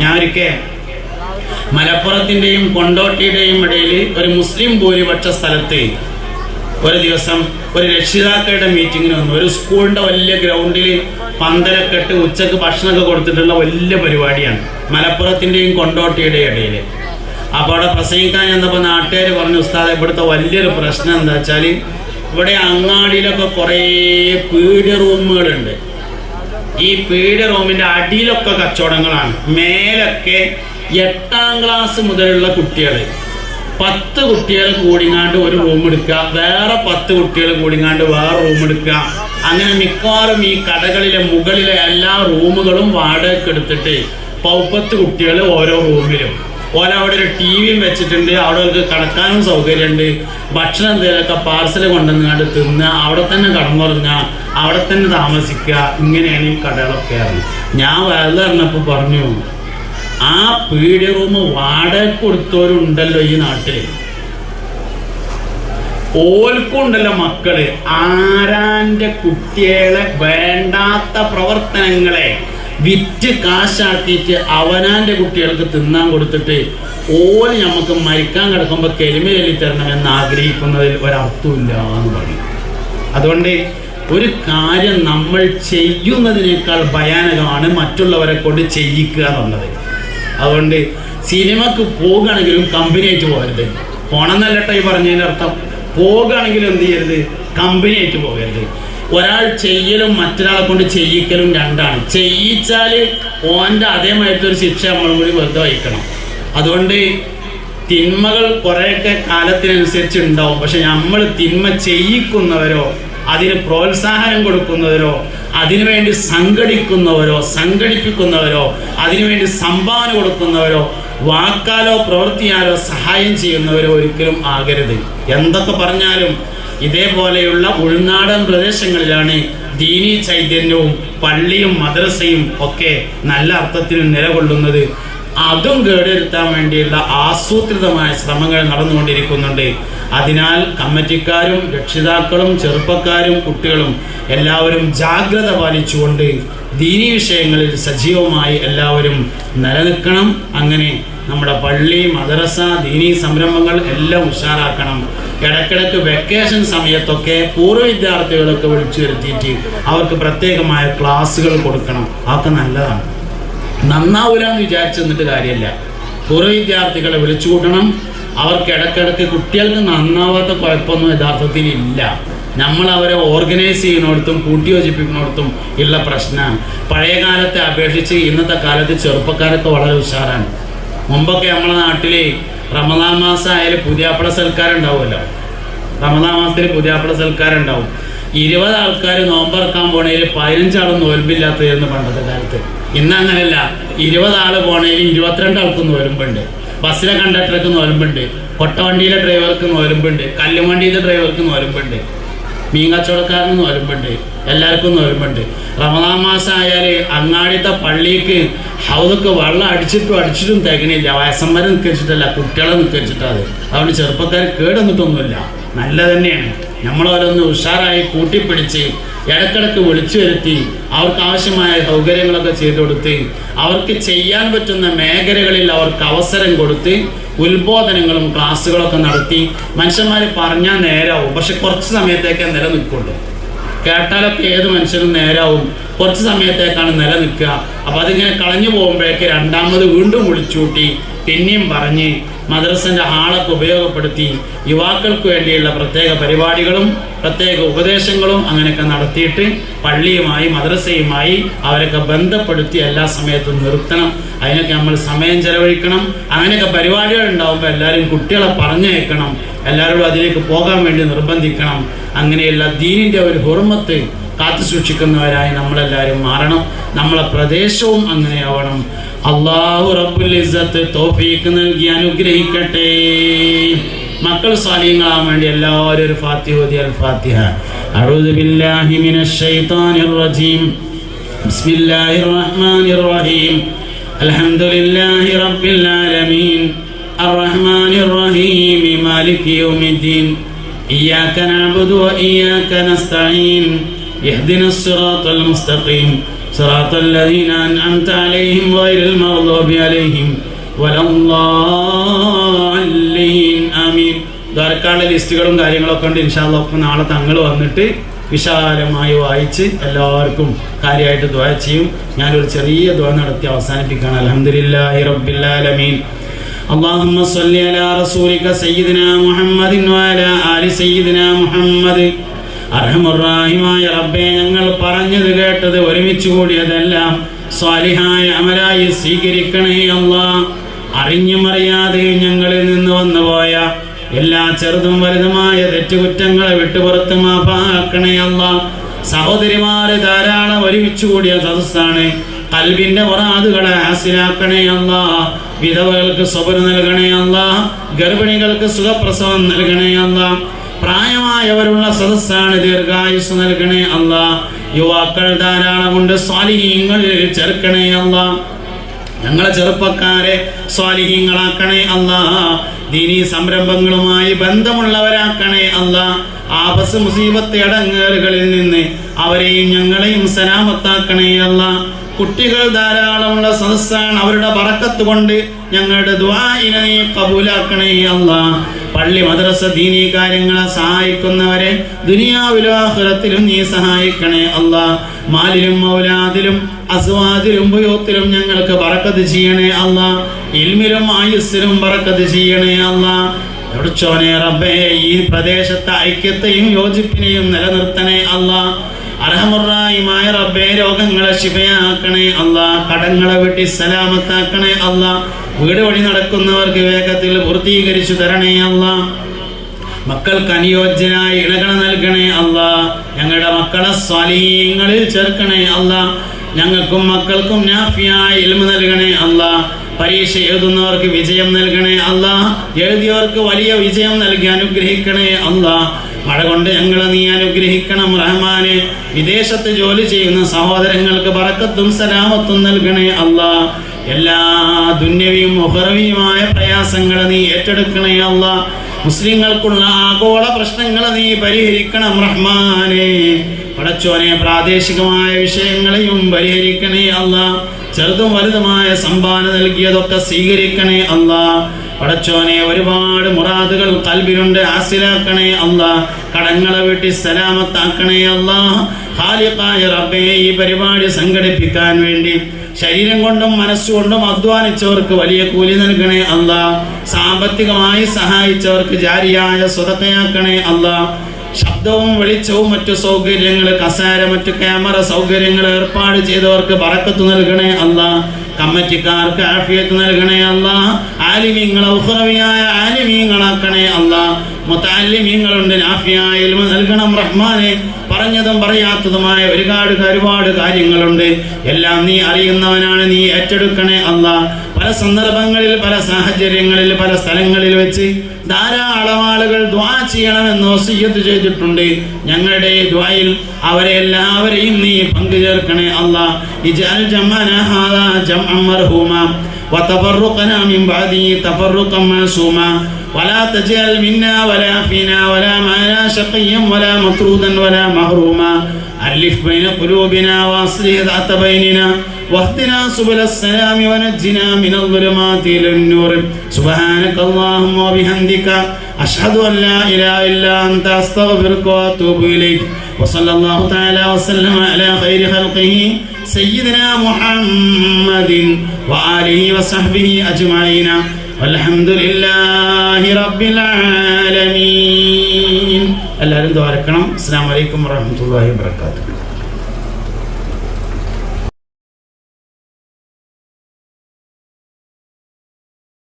ഞാൻ ഒരിക്കൽ മലപ്പുറത്തിൻ്റെയും കൊണ്ടോട്ടിയുടെയും ഇടയിൽ ഒരു മുസ്ലിം ഭൂരിപക്ഷ സ്ഥലത്ത് ഒരു ദിവസം ഒരു രക്ഷിതാക്കളുടെ മീറ്റിങ്ങിന് വന്നു. ഒരു സ്കൂളിൻ്റെ വലിയ ഗ്രൗണ്ടിൽ പന്തലൊക്കെ ഇട്ട് ഉച്ചക്ക് ഭക്ഷണമൊക്കെ കൊടുത്തിട്ടുള്ള വലിയ പരിപാടിയാണ് മലപ്പുറത്തിൻ്റെയും കൊണ്ടോട്ടിയുടെയും ഇടയിൽ. അപ്പോൾ അവിടെ പ്രസംഗിക്കാൻ ചെന്നപ്പോൾ നാട്ടുകാർ പറഞ്ഞു, ഉസ്താദ് ഇവിടുത്തെ വലിയൊരു പ്രശ്നം എന്താ വെച്ചാൽ ഇവിടെ അങ്ങാടിയിലൊക്കെ കുറേ പീഡിയ റൂമുകളുണ്ട്. ഈ പീഡിയ റൂമിൻ്റെ അടിയിലൊക്കെ കച്ചവടങ്ങളാണ്. മേലൊക്കെ 8ാം ക്ലാസ് മുതലുള്ള കുട്ടികൾ 10 കുട്ടികൾ കൂടിങ്ങാണ്ട് ഒരു റൂം എടുക്കുക, വേറെ 10 കുട്ടികൾ കൂടിങ്ങാണ്ട് വേറെ റൂം എടുക്കുക. അങ്ങനെ മിക്കവാറും ഈ കടകളിലെ മുകളിലെ എല്ലാ റൂമുകളും വാടകയ്ക്ക് എടുത്തിട്ട് 10 കുട്ടികൾ ഓരോ റൂമിലും. ഓല അവിടെ ഒരു ടിവിയും വെച്ചിട്ടുണ്ട്, അവിടെ അവർക്ക് കിടക്കാനും സൗകര്യമുണ്ട്. ഭക്ഷണം എന്തെങ്കിലുമൊക്കെ പാർസൽ കൊണ്ടുവന്നാണ്ട് തിന്നുക, അവിടെ തന്നെ കടന്നുറങ്ങുക, അവിടെ തന്നെ താമസിക്കുക. ഇങ്ങനെയാണ് ഈ കടകളൊക്കെ. ഞാൻ വേറെ പറഞ്ഞപ്പോൾ പറഞ്ഞു, ആ പീഡിയ റൂം വാടക കൊടുത്തവരുണ്ടല്ലോ ഈ നാട്ടില്, ഓൽക്കുണ്ടല്ലോ മക്കള്. ആരാന്റെ കുട്ടികളെ വേണ്ടാത്ത പ്രവർത്തനങ്ങളെ വിറ്റ് കാശാക്കിയിട്ട് അവനാന്റെ കുട്ടികൾക്ക് തിന്നാൻ കൊടുത്തിട്ട് ഓല് നമുക്ക് മരിക്കാൻ കിടക്കുമ്പോൾ കെലിമ ചൊല്ലി തരണമെന്ന് ആഗ്രഹിക്കുന്നതിൽ ഒരർത്ഥമില്ല എന്ന് പറയും. അതുകൊണ്ട് ഒരു കാര്യം നമ്മൾ ചെയ്യുന്നതിനേക്കാൾ ഭയാനകമാണ് മറ്റുള്ളവരെ കൊണ്ട് ചെയ്യിക്കുക എന്നുള്ളത്. അതുകൊണ്ട് സിനിമക്ക് പോകുകയാണെങ്കിലും കമ്പനിയായിട്ട് പോകരുത്. പോണമെന്നല്ലട്ടോ ഈ പറഞ്ഞതിൻ്റെ അർത്ഥം. പോകുകയാണെങ്കിലും എന്ത് ചെയ്യരുത്, കമ്പനിയായിട്ട് പോകരുത്. ഒരാൾ ചെയ്യലും മറ്റൊരാളെ കൊണ്ട് ചെയ്യിക്കലും രണ്ടാണ്. ചെയ്യിച്ചാൽ ഓൻ്റെ അതേമാതിരത്തെ ഒരു ശിക്ഷ നമ്മളും കൂടി വെറുതെ വഹിക്കണം. അതുകൊണ്ട് തിന്മകൾ കുറേയൊക്കെ കാലത്തിനനുസരിച്ച് ഉണ്ടാവും. പക്ഷെ നമ്മൾ തിന്മ ചെയ്യിക്കുന്നവരോ അതിന് പ്രോത്സാഹനം കൊടുക്കുന്നവരോ അതിനുവേണ്ടി സംഘടിപ്പിക്കുന്നവരോ അതിനുവേണ്ടി സംഭാവന കൊടുക്കുന്നവരോ വാക്കാലോ പ്രവൃത്തിയാലോ സഹായം ചെയ്യുന്നവരോ ഒരിക്കലും ആകരുത്. എന്തൊക്കെ പറഞ്ഞാലും ഇതേപോലെയുള്ള ഉൾനാടൻ പ്രദേശങ്ങളിലാണ് ദീനീ ചൈതന്യവും പള്ളിയും മദ്രസയും ഒക്കെ നല്ല അർത്ഥത്തിൽ നിലകൊള്ളുന്നത്. അതും കേടുവരുത്താൻ വേണ്ടിയുള്ള ആസൂത്രിതമായ ശ്രമങ്ങൾ നടന്നുകൊണ്ടിരിക്കുന്നുണ്ട്. അതിനാൽ കമ്മിറ്റിക്കാരും രക്ഷിതാക്കളും ചെറുപ്പക്കാരും കുട്ടികളും എല്ലാവരും ജാഗ്രത പാലിച്ചുകൊണ്ട് ദീനീ വിഷയങ്ങളിൽ സജീവമായി എല്ലാവരും നിലനിൽക്കണം. അങ്ങനെ നമ്മുടെ പള്ളി മദ്രസ ദീനീ സംരംഭങ്ങൾ എല്ലാം ഉഷാറാക്കണം. ഇടയ്ക്കിടയ്ക്ക് വെക്കേഷൻ സമയത്തൊക്കെ പൂർവ്വ വിദ്യാർത്ഥികളൊക്കെ വിളിച്ചു വരുത്തിയിട്ട് അവർക്ക് പ്രത്യേകമായ ക്ലാസ്സുകൾ കൊടുക്കണം. അതൊക്കെ നല്ലതാണ്. നന്നാവൂല എന്ന് വിചാരിച്ചു നിന്നിട്ട് കാര്യമില്ല. പൂർവ്വ വിദ്യാർത്ഥികളെ വിളിച്ചു കൂട്ടണം. അവർക്ക് ഇടയ്ക്കിടയ്ക്ക് കുട്ടികൾക്ക് നന്നാവാത്ത കുഴപ്പമൊന്നും യഥാർത്ഥത്തിൽ ഇല്ല. നമ്മൾ അവരെ ഓർഗനൈസ് ചെയ്യുന്നിടത്തും കൂട്ടിയോജിപ്പിക്കുന്നിടത്തും ഉള്ള പ്രശ്നമാണ്. പഴയ കാലത്തെ അപേക്ഷിച്ച് ഇന്നത്തെ കാലത്ത് ചെറുപ്പക്കാരൊക്കെ വളരെ ഉഷാറാണ്. മുമ്പൊക്കെ നമ്മളെ നാട്ടിൽ റമദാൻ മാസം ആയാലും പുതിയാപ്പള സൽക്കാരം ഉണ്ടാവുമല്ലോ. റമദാൻ മാസത്തിൽ പുതിയാപ്പള സൽക്കാരം ഉണ്ടാവും. 20 ആൾക്കാർ നോമ്പറക്കാൻ പോണേൽ 15 ആളും നോൽമ്പില്ലാത്തതായിരുന്നു പണ്ടത്തെ കാലത്ത്. ഇന്ന് അങ്ങനെയല്ല. 20 ആൾ പോണേൽ 22 ആൾക്ക് നോൽമ്പുണ്ട്. ബസ്സിലെ കണ്ടക്ടർക്ക് നോൽമ്പുണ്ട്, കൊട്ടവണ്ടിയിലെ ഡ്രൈവർക്ക് നോൽമ്പുണ്ട്, കല്ലുവണ്ടിയിലെ ഡ്രൈവർക്ക് നോൽമ്പുണ്ട്, മീൻ കച്ചവടക്കാരന് നോൽമ്പുണ്ട്, എല്ലാവർക്കും നോൽമ്പുണ്ട്. റമദാൻ മാസം ആയാൽ അങ്ങാടിത്തെ പള്ളിക്ക് ഹൗദൊക്കെ വെള്ളം അടിച്ചിട്ടും തികണില്ല. വയസ്സന്മാരെ നിൽക്കിച്ചിട്ടല്ല, കുട്ടികളെ നിൽക്കിച്ചിട്ടത്. അതുകൊണ്ട് ചെറുപ്പക്കാർ കേടൊന്നിട്ടൊന്നുമില്ല, നല്ല തന്നെയാണ്. നമ്മളവരൊന്ന് ഉഷാറായി കൂട്ടിപ്പിടിച്ച് ഇടയ്ക്കിടയ്ക്ക് വിളിച്ചു വരുത്തി അവർക്ക് ആവശ്യമായ സൗകര്യങ്ങളൊക്കെ ചെയ്തു കൊടുത്ത് അവർക്ക് ചെയ്യാൻ പറ്റുന്ന മേഖലകളിൽ അവർക്ക് അവസരം കൊടുത്ത് ഉത്ബോധനങ്ങളും ക്ലാസ്സുകളൊക്കെ നടത്തി മനുഷ്യന്മാർ പറഞ്ഞാൽ നേരാവും. പക്ഷെ കുറച്ച് സമയത്തേക്കേ നിലനിൽക്കുള്ളൂ. കേട്ടാലൊക്കെ ഏത് മനുഷ്യനും നേരാവും, കുറച്ച് സമയത്തേക്കാണ് നിലനിൽക്കുക. അപ്പോൾ അതിങ്ങനെ കളഞ്ഞു പോകുമ്പോഴേക്ക് രണ്ടാമത് വീണ്ടും വിളിച്ചുകൂട്ടി പിന്നെയും പറഞ്ഞ് മദ്രസൻ്റെ ഹാളൊക്കെ ഉപയോഗപ്പെടുത്തി യുവാക്കൾക്ക് വേണ്ടിയുള്ള പ്രത്യേക പരിപാടികളും പ്രത്യേക ഉപദേശങ്ങളും അങ്ങനെയൊക്കെ നടത്തിയിട്ട് പള്ളിയുമായി മദ്രസയുമായി അവരൊക്കെ ബന്ധപ്പെടുത്തി എല്ലാ സമയത്തും നിർത്തണം. അതിനൊക്കെ നമ്മൾ സമയം ചെലവഴിക്കണം. അങ്ങനെയൊക്കെ പരിപാടികൾ ഉണ്ടാകുമ്പോൾ എല്ലാവരും കുട്ടികളെ പറഞ്ഞയക്കണം, എല്ലാവരോടും അതിലേക്ക് പോകാൻ വേണ്ടി നിർബന്ധിക്കണം. അങ്ങനെയുള്ള ദീനിൻ്റെ ഒരു ഹുർമത്ത് കാത്തു സൂക്ഷിക്കുന്നവരായി നമ്മളെല്ലാവരും മാറണം. നമ്മളെ പ്രദേശവും അങ്ങനെയാവണം. അല്ലാഹു റബ്ബുൽ ഇസ്സത്ത് തൗഫീഖ് നൽകി അനുഗ്രഹിക്കട്ടെ. മക്കൾ സാലിഹ്യങ്ങളാവാൻ വേണ്ടി എല്ലാവരും ഒരു ഫാത്തിഹ ഓതി. അൽ ഫാത്തിഹ. അഊദു ബില്ലാഹി മിനശ് ശൈത്താനിർ റജീം. ബിസ്മില്ലാഹിർ റഹ്മാനിർ റഹീം. അൽഹംദുലില്ലാഹി റബ്ബിൽ ആലമീൻ. അർറഹ്മാനിർ റഹീം. മാലികി യൗമിദ്ദീൻ. ഇയ്യാക നഅ്ബുദു വ ഇയ്യാക നസ്തഈൻ. ഇഹ്ദിനസ് സിറാത്തൽ മുസ്തഖീം. സിറാത്തല്ലദീന അൻഅംത അലൈഹിം ഗൈറിൽ മഗ്ദൂബി അലൈഹിം വലദ്ദാലിൻ. ആമീൻ. ദ്വാരക്കാളുടെ ലിസ്റ്റുകളും കാര്യങ്ങളൊക്കെ ഉണ്ട്. ഇൻഷാ അല്ലാഹ് ഒക്കെ നാളെ തങ്ങൾ വന്നിട്ട് വിശാലമായി വായിച്ച് എല്ലാവർക്കും കാര്യമായിട്ട് ദുആ ചെയ്യും. ഞാനൊരു ചെറിയ ദുആ നടത്തി അവസാനിപ്പിക്കുകയാണ്. അൽഹംദുലില്ലാഹി റബ്ബിൽ ആലമീൻ. اللهم صل على رسولك سيدنا محمد وعلى آل سيدنا محمد. അർഹമുർറാഹിമായ റബ്ബേ, ഞങ്ങൾ പറഞ്ഞത് കേട്ടത് ഒരുമിച്ച് കൂടിയതെല്ലാം സ്വാലിഹായ അമലായി സ്വീകരിക്കണേ അല്ലാഹ്. അറിഞ്ഞും അറിയാതെയും ഞങ്ങളിൽ നിന്ന് വന്നുപോയ എല്ലാ ചെറുതും വലുതുമായ തെറ്റുകുറ്റങ്ങളെ വിട്ടുപുറത്ത് മാപ്പാക്കണേ അല്ലാഹ്. സഹോദരിമാര് ധാരാളം ഒരുമിച്ച് കൂടിയ സദസ്സാണ്. ഖൽബിന്റെ മുറാദുകളെ ഹാസിലാക്കണേ അല്ലാഹ്. വിധവകൾക്ക് സബർ നൽകണേ അല്ലാഹ്. ഗർഭിണികൾക്ക് സുഖപ്രസവം നൽകണേ അല്ലാഹ്. പ്രായമായവരുള്ള സദസ്സാണ്, ദീർഘായുസ് നൽകണേ അല്ലാഹ്. യുവാക്കൾ ധാരാളമുണ്ട്, സ്വാലിഹീങ്ങളിൽ ചേർക്കണേ അല്ലാഹ്. ഞങ്ങളെ ചെറുപ്പക്കാരെ സ്വാലിഹീങ്ങളാക്കണേ അല്ലാഹ്. ദീനീ സംരംഭങ്ങളുമായി ബന്ധമുള്ളവരാക്കണേ അല്ലാഹ്. ആപസ് മുസീബത്ത് അടങ്ങേറുകളിൽ നിന്ന് അവരെയും ഞങ്ങളെയും സലാമത്താക്കണേ അല്ലാഹ്. കുട്ടികൾ ധാരാളമുള്ള സദസ്സാണ്, അവരുടെ ബറക്കത്ത് കൊണ്ട് ഞങ്ങളുടെ ദുആഇനെ നീ കബൂലാക്കണേ അല്ലാഹ്. പള്ളി മദ്രസ ദീനീ കാര്യങ്ങളെ സഹായിക്കുന്നവരെ ദുനിയാവിലും ആഖിറത്തിലും നീ സഹായിക്കണേ അല്ലാഹ്. മാലിലും മൗലാദിലും അസ്വാദിലും ബുയൂത്തിലും ഞങ്ങൾക്ക് ബറക്കത്ത് ചെയ്യണേ അല്ലാഹ്. ഇൽമിലും ആയുസ്സിലും ബറക്കത്ത് ചെയ്യണേ അല്ലാഹ്. എവിടച്ചോനെ റബ്ബേ, ഈ പ്രദേശത്തെ ഐക്യത്തെയും യോജിപ്പിനെയും നിലനിർത്തണേ അല്ലാഹ്. അർഹമുർറാഹിമായ റബ്ബേ, രോഗങ്ങളെ ശിഫയാക്കണേ അല്ലാഹ്. കടങ്ങളെ വെട്ടി സലാമത്താക്കണേ അല്ലാഹ്. വീട് വഴി നടക്കുന്നവർക്ക് വേഗത്തിൽ പൂർത്തീകരിച്ചു തരണേ അല്ലാഹ്. മക്കൾക്ക് അനുയോജ്യനായ ഇണകളെ നൽകണേ അല്ലാഹ്. ഞങ്ങളുടെ മക്കളെ സ്വാലിഹീങ്ങളിൽ ചേർക്കണേ അല്ലാഹ്. ഞങ്ങൾക്കും മക്കൾക്കും നാഫിയായ ഇൽമ നൽകണേ അല്ലാഹ്. പരീക്ഷ എഴുതുന്നവർക്ക് വിജയം നൽകണേ അല്ലാഹ്. എഴുതിയവർക്ക് വലിയ വിജയം നൽകി അനുഗ്രഹിക്കണേ അല്ലാഹ്. മഴ കൊണ്ട് ഞങ്ങളെ നീ അനുഗ്രഹിക്കണം റഹ്മാനെ. വിദേശത്ത് ജോലി ചെയ്യുന്ന സഹോദരങ്ങൾക്ക് ബറക്കത്തും സലാമത്തും നൽകണേ അല്ലാഹ്. എല്ലാ ദുന്യവിയും ഉഖറവിയുമായ പ്രയാസങ്ങളെ നീ ഏറ്റെടുക്കണേ അല്ലാഹ്. മുസ്ലിങ്ങൾക്കുള്ള ആഗോള പ്രശ്നങ്ങളെ നീ പരിഹരിക്കണം റഹ്മാനെ. പടച്ചോനെ, പ്രാദേശികമായ വിഷയങ്ങളെയും പരിഹരിക്കണേ അല്ലാഹ്. ചെറുതും വലുതുമായ സംഭാവന നൽകിയതൊക്കെ സ്വീകരിക്കണേ അല്ലാഹ്. പടച്ചോനെ, ഒരുപാട് മുറാദുകൾ ഖൽബിലുണ്ട്, ഹാസിലാക്കണേ അല്ലാഹ്. കടങ്ങളെ വീട്ടി സലാമത്താക്കണേ അല്ലാഹ്. ഖാലിഖായ റബ്ബേ, ഈ പരിപാടി സംഘടിപ്പിക്കാൻ വേണ്ടി ശരീരം കൊണ്ടും മനസ്സുകൊണ്ടും അധ്വാനിച്ചവർക്ക് വലിയ കൂലി നൽകണേ അല്ലാഹ്. സാമ്പത്തികമായി സഹായിച്ചവർക്ക് ജാരിയായ സ്വതക്കയാക്കണേ അല്ലാഹ്. ശബ്ദവും വെളിച്ചവും മറ്റു സൗകര്യങ്ങൾ, കസേര, മറ്റു ക്യാമറ സൗകര്യങ്ങൾ ഏർപ്പാട് ചെയ്തവർക്ക് ബറക്കത്ത് നൽകണേ അല്ലാഹ്. കമ്മിറ്റിക്കാർക്ക് ആഫിയത്ത് നൽകണേ അല്ലാഹ്. ആലിമീങ്ങളെ ഉഖറവിയായ ആലിമീങ്ങളാക്കണേ അല്ലാഹ്. മുതഅല്ലിമീങ്ങളുണ്ട്, നാഫിയായ ഇൽമ നൽകണം റഹ്മാനെ. പറഞ്ഞതും പറയാത്തതുമായ ഒരുപാട് കാര്യങ്ങളുണ്ട്. എല്ലാം നീ അറിയുന്നവനാണ്, നീ ഏറ്റെടുക്കണേ അല്ലാഹ്. പല സന്ദർഭങ്ങളിൽ, പല സാഹചര്യങ്ങളിൽ, പല സ്ഥലങ്ങളിൽ വെച്ച് ധാരാളം ആളുകൾ ദുആ ചെയ്യണമെന്ന് വസിയ്യത്ത് ചെയ്തിട്ടുണ്ട്. ഞങ്ങളുടെ ദുആയിൽ അവരെ എല്ലാവരെയും നീ പങ്കുചേർക്കണേ അല്ലാഹ്. ഇജ്അൽ ജംഅനാ ഹാദാ ജംഅൻ മർഹൂമാ വതഫറഖനാ മിൻ ബഅദി തഫറഖൻ മഅസൂമാ ولا تجعل منا ولا فينا ولا معنا شقيا ولا مطرودا ولا محروما. ألف بين قلوبنا واصلح ذات بيننا واهدنا سبل السلام ونجنا من الظلمات إلى النور. سبحانك اللهم وبحمدك أشهد أن لا إله إلا أنت أستغفرك وأتوب إليك. وصلى الله تعالى وسلم على خير خلقه سيدنا محمد وآله وصحبه أجمعين. والحمد لله رب العالمين. എല്ലാവരും ദ്വാരക്കണം. അസ്സലാമു അലൈക്കും വറഹ്മത്തുള്ളാഹി വബറകാതുഹു.